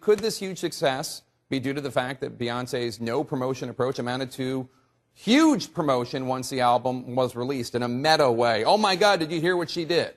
could this huge success be due to the fact that Beyonce's no promotion approach amounted to huge promotion once the album was released in a meta way? Oh my God, did you hear what she did?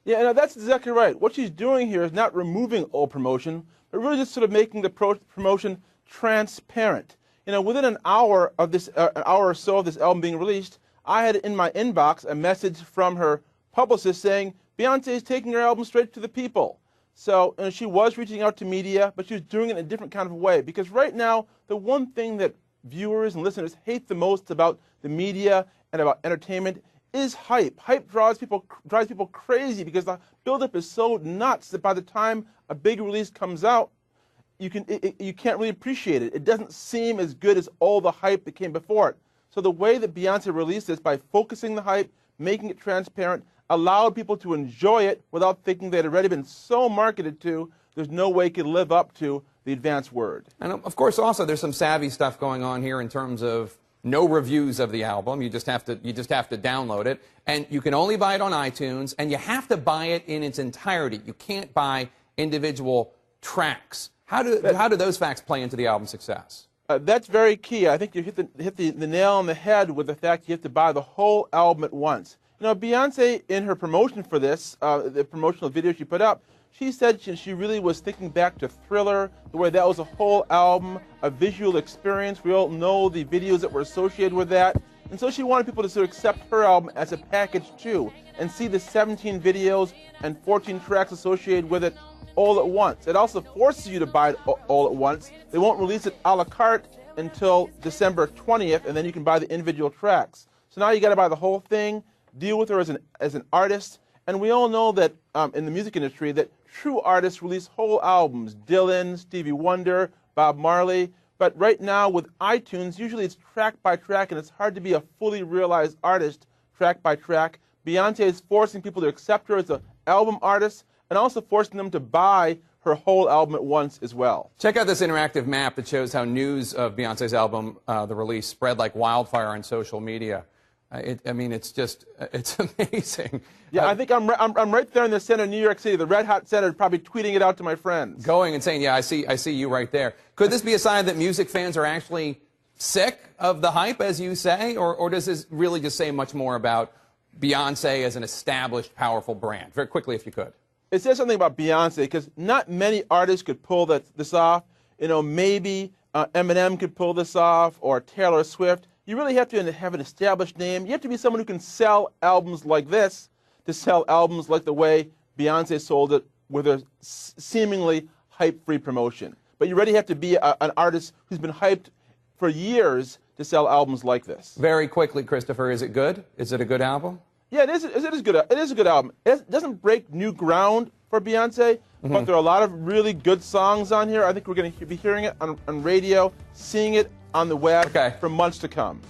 Yeah, no, that's exactly right. What she's doing here is not removing old promotion, but really just sort of making the promotion transparent. You know, within an hour of this, an hour or so of this album being released, I had in my inbox a message from her publicist saying Beyonce is taking her album straight to the people. So she was reaching out to media, but she was doing it in a different kind of way. Because right now, the one thing that viewers and listeners hate the most about the media and about entertainment is hype. Hype drives people crazy because the buildup is so nuts that by the time a big release comes out, you can't really appreciate it. It doesn't seem as good as all the hype that came before it. So the way that Beyonce released this, by focusing the hype, making it transparent, allowed people to enjoy it without thinking they had already been so marketed to, there's no way it could live up to the advance word. And of course, also there's some savvy stuff going on here in terms of no reviews of the album. You just have to download it, and you can only buy it on iTunes, and you have to buy it in its entirety. You can't buy individual tracks. How do those facts play into the album's success? That's very key. I think you hit the nail on the head with the fact you have to buy the whole album at once. You know, Beyonce, in her promotion for this, the promotional video she put up, she said she really was thinking back to Thriller, the way that was a whole album, a visual experience. We all know the videos that were associated with that. And so she wanted people to sort of accept her album as a package too, and see the 17 videos and 14 tracks associated with it all at once. It also forces you to buy it all at once. They won't release it a la carte until December 20th, and then you can buy the individual tracks. So now you got to buy the whole thing, deal with her as an artist. And we all know that in the music industry that true artists release whole albums. Dylan, Stevie Wonder, Bob Marley. But right now with iTunes, usually it's track by track, and it's hard to be a fully realized artist track by track. Beyonce is forcing people to accept her as an album artist and also forcing them to buy her whole album at once as well. Check out this interactive map that shows how news of Beyonce's album, the release, spread like wildfire on social media. I mean, it's amazing. Yeah, I think I'm right there in the center of New York City, the red hot center, probably tweeting it out to my friends. Going and saying, yeah, I see you right there. Could this be a sign that music fans are actually sick of the hype, as you say, or does this really just say much more about Beyonce as an established, powerful brand? Very quickly, if you could. It says something about Beyonce, because not many artists could pull this off. You know, maybe Eminem could pull this off, or Taylor Swift. You really have to have an established name. You have to be someone who can sell albums like this, to sell albums like the way Beyonce sold it with her seemingly hype-free promotion. But you really have to be an artist who's been hyped for years to sell albums like this. Very quickly, Christopher, is it good? Is it a good album? Yeah, it is good. It is a good album. It doesn't break new ground for Beyonce, but there are a lot of really good songs on here. I think we're going to be hearing it on radio, seeing it on the web for months to come.